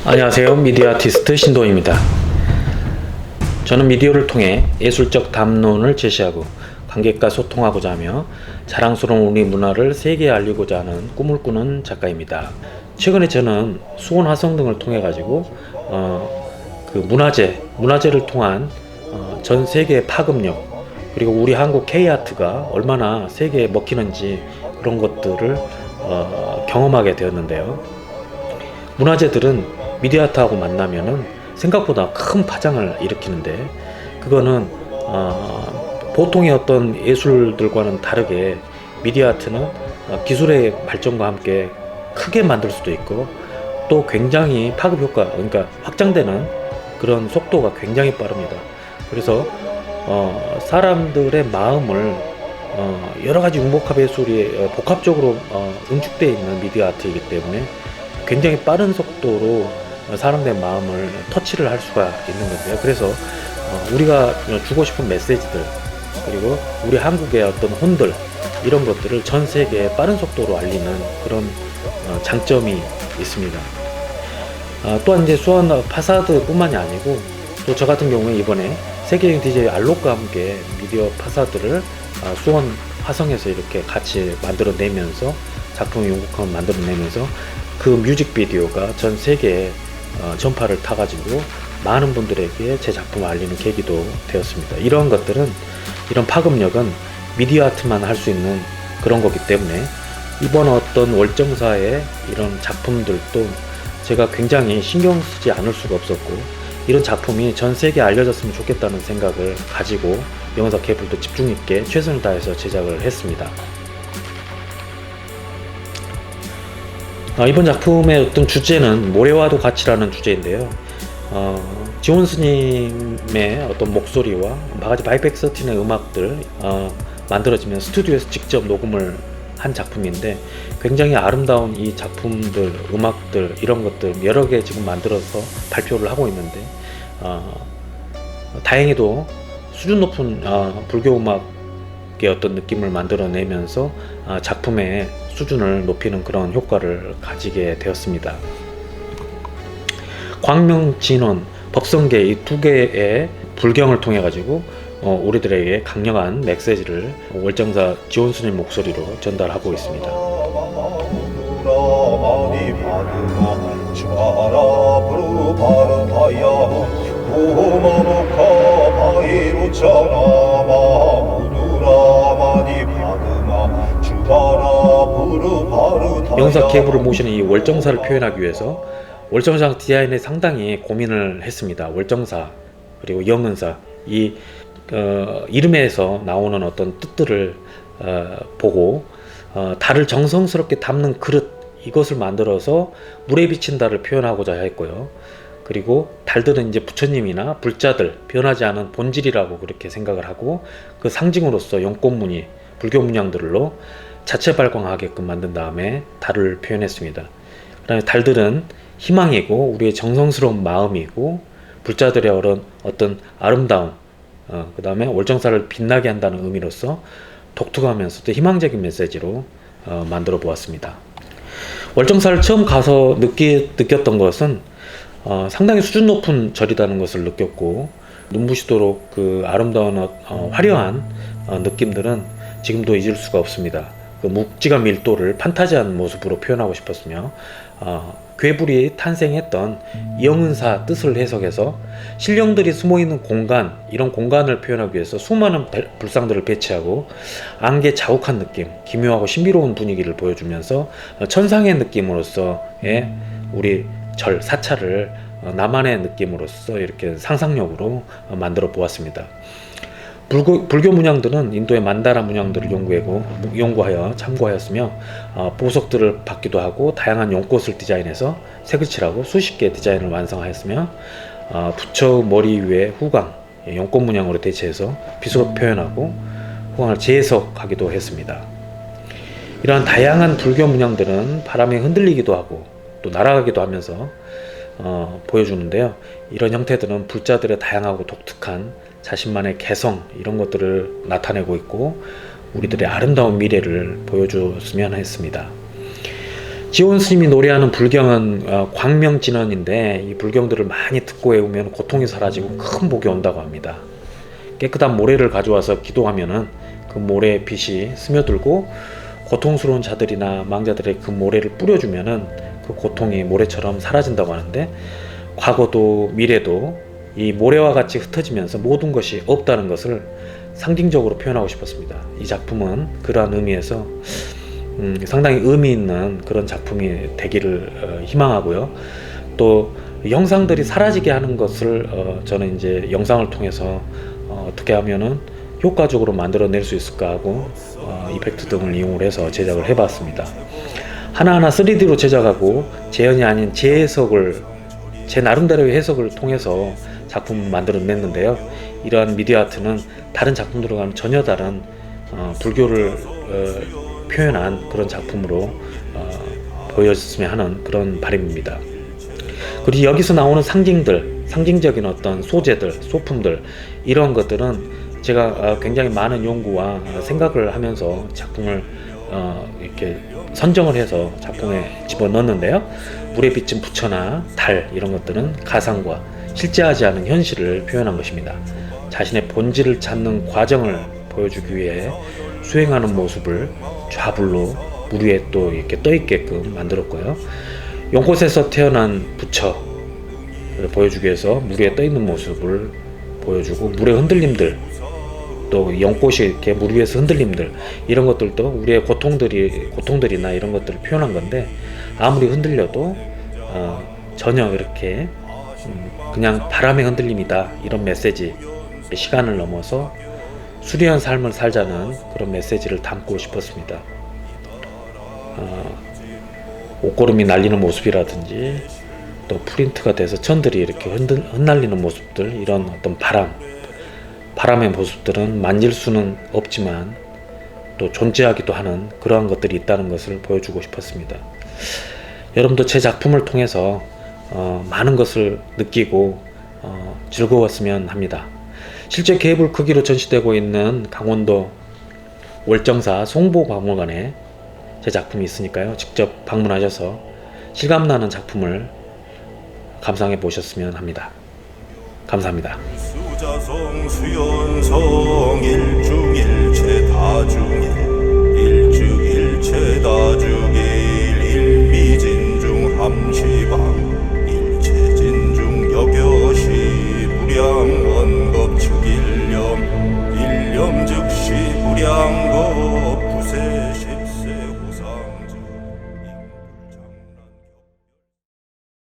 안녕하세요. 미디어 아티스트 신도입니다. 저는 미디어를 통해 예술적 담론을 제시하고 관객과 소통하고자 하며 자랑스러운 우리 문화를 세계에 알리고자 하는 꿈을 꾸는 작가입니다. 최근에 저는 수원 화성 등을 통해 가지고 그 문화제를 통한 전 세계 파급력, 그리고 우리 한국 K아트가 얼마나 세계에 먹히는지 그런 것들을 경험하게 되었는데요. 문화제들은 미디어 아트하고 만나면은 생각보다 큰 파장을 일으키는데, 그거는 보통의 어떤 예술들과는 다르게 미디어 아트는 기술의 발전과 함께 크게 만들 수도 있고, 또 굉장히 파급 효과, 그러니까 확장되는 그런 속도가 굉장히 빠릅니다. 그래서 사람들의 마음을 여러 가지 융복합 예술이 복합적으로 응축되어 있는 미디어 아트이기 때문에 굉장히 빠른 속도로 사람들의 마음을 터치를 할 수가 있는 건데요. 그래서 우리가 주고 싶은 메시지들, 그리고 우리 한국의 어떤 혼들, 이런 것들을 전 세계에 빠른 속도로 알리는 그런 장점이 있습니다. 또한 이제 수원 파사드 뿐만이 아니고, 또 저 같은 경우에 이번에 세계적인 DJ 알록과 함께 미디어 파사드를 수원 화성에서 이렇게 같이 만들어내면서, 작품 연극을 만들어내면서 그 뮤직비디오가 전 세계에 전파를 타가지고 많은 분들에게 제 작품을 알리는 계기도 되었습니다. 이런 것들은, 이런 파급력은 미디어 아트만 할 수 있는 그런 거기 때문에, 이번 어떤 월정사의 이런 작품들도 제가 굉장히 신경 쓰지 않을 수가 없었고, 이런 작품이 전 세계에 알려졌으면 좋겠다는 생각을 가지고 영상 케이블도 집중 있게 최선을 다해서 제작을 했습니다. 이번 작품의 어떤 주제는 모래와도 같이라는 주제인데요. 지원 스님의 어떤 목소리와 바가지 바이펙13의 음악들 만들어지면 스튜디오에서 직접 녹음을 한 작품인데, 굉장히 아름다운 이 작품들, 음악들, 이런 것들 여러 개 지금 만들어서 발표를 하고 있는데, 다행히도 수준 높은 불교 음악의 어떤 느낌을 만들어내면서 작품의 수준을 높이는 그런 효과를 가지게 되었습니다. 광명진원, 법성계, 이 두 개의 불경을 통해 가지고 우리들에게 강력한 메시지를 월정사 지원스님 목소리로 전달하고 있습니다. 영사 계부를 모시는 이 월정사를 표현하기 위해서 월정사 디자인에 상당히 고민을 했습니다. 월정사, 그리고 영은사, 이 이름에서 나오는 어떤 뜻들을 보고 달을 정성스럽게 담는 그릇, 이것을 만들어서 물에 비친 달을 표현하고자 했고요. 그리고 달들은 이제 부처님이나 불자들, 변하지 않은 본질이라고 그렇게 생각을 하고, 그 상징으로서 연꽃무늬, 불교 문양들로 자체 발광하게끔 만든 다음에 달을 표현했습니다. 그다음에 달들은 희망이고 우리의 정성스러운 마음이고, 불자들의 어떤 아름다움, 그 다음에 월정사를 빛나게 한다는 의미로서 독특하면서도 희망적인 메시지로 만들어 보았습니다. 월정사를 처음 가서 느꼈던 것은 상당히 수준 높은 절이라는 것을 느꼈고, 눈부시도록 그 아름다운 화려한 느낌들은 지금도 잊을 수가 없습니다. 그 묵직한 밀도를 판타지한 모습으로 표현하고 싶었으며, 괴불이 탄생했던 영은사 뜻을 해석해서 신령들이 숨어있는 공간, 이런 공간을 표현하기 위해서 수많은 불상들을 배치하고 안개 자욱한 느낌, 기묘하고 신비로운 분위기를 보여주면서 천상의 느낌으로서의 우리 절, 사찰을 나만의 느낌으로서 이렇게 상상력으로 만들어 보았습니다. 불교 문양들은 인도의 만다라 문양들을 연구하여 참고하였으며, 보석들을 받기도 하고 다양한 연꽃을 디자인해서 색칠하고 수십 개의 디자인을 완성하였으며, 부처 머리 위에 후광, 연꽃 문양으로 대체해서 비수로 표현하고 후광을 재해석하기도 했습니다. 이러한 다양한 불교 문양들은 바람에 흔들리기도 하고 또 날아가기도 하면서 보여주는데요. 이런 형태들은 불자들의 다양하고 독특한 자신만의 개성, 이런 것들을 나타내고 있고 우리들의 아름다운 미래를 보여줬으면 했습니다. 지원 스님이 노래하는 불경은 광명진언인데 이 불경들을 많이 듣고 외우면 고통이 사라지고 큰 복이 온다고 합니다. 깨끗한 모래를 가져와서 기도하면은 그 모래의 빛이 스며들고 고통스러운 자들이나 망자들의 그 모래를 뿌려주면은 그 고통이 모래처럼 사라진다고 하는데, 과거도 미래도 이 모래와 같이 흩어지면서 모든 것이 없다는 것을 상징적으로 표현하고 싶었습니다. 이 작품은 그러한 의미에서 상당히 의미 있는 그런 작품이 되기를 희망하고요. 또 영상들이 사라지게 하는 것을 저는 이제 영상을 통해서 어떻게 하면은 효과적으로 만들어낼 수 있을까 하고 이펙트 등을 이용을 해서 제작을 해봤습니다. 하나하나 3D로 제작하고 재현이 아닌 재해석을, 제 나름대로의 해석을 통해서 작품을 만들어냈는데요. 이러한 미디어 아트는 다른 작품들과는 전혀 다른 불교를 표현한 그런 작품으로 보여졌으면 하는 그런 바람입니다. 그리고 여기서 나오는 상징들, 상징적인 어떤 소재들, 소품들, 이런 것들은 제가 굉장히 많은 연구와 생각을 하면서 작품을 이렇게 선정을 해서 작품에 집어넣었는데요. 물에 비친 부처나 달, 이런 것들은 가상과 실제하지 않은 현실을 표현한 것입니다. 자신의 본질을 찾는 과정을 보여주기 위해 수행하는 모습을 좌불로 물 위에 또 이렇게 떠 있게끔 만들었고요. 연꽃에서 태어난 부처를 보여주기 위해서 물 위에 떠 있는 모습을 보여주고, 물의 흔들림들, 또 연꽃이 이렇게 물 위에서 흔들림들, 이런 것들도 우리의 고통들이나 이런 것들을 표현한 건데, 아무리 흔들려도 전혀 이렇게 그냥 바람의 흔들림이다, 이런 메시지, 시간을 넘어서 수려한 삶을 살자는 그런 메시지를 담고 싶었습니다. 옷걸음이 날리는 모습이라든지, 또 프린트가 돼서 천들이 이렇게 흩날리는 모습들, 이런 어떤 바람의 모습들은 만질 수는 없지만 또 존재하기도 하는 그러한 것들이 있다는 것을 보여주고 싶었습니다. 여러분도 제 작품을 통해서 많은 것을 느끼고 즐거웠으면 합니다. 실제 케이블 크기로 전시되고 있는 강원도 월정사 송보박물관에 제 작품이 있으니까요. 직접 방문하셔서 실감나는 작품을 감상해 보셨으면 합니다. 감사합니다. 수자성 수연성 일중일체 다중일 일주일체 다중일 일미진중 함시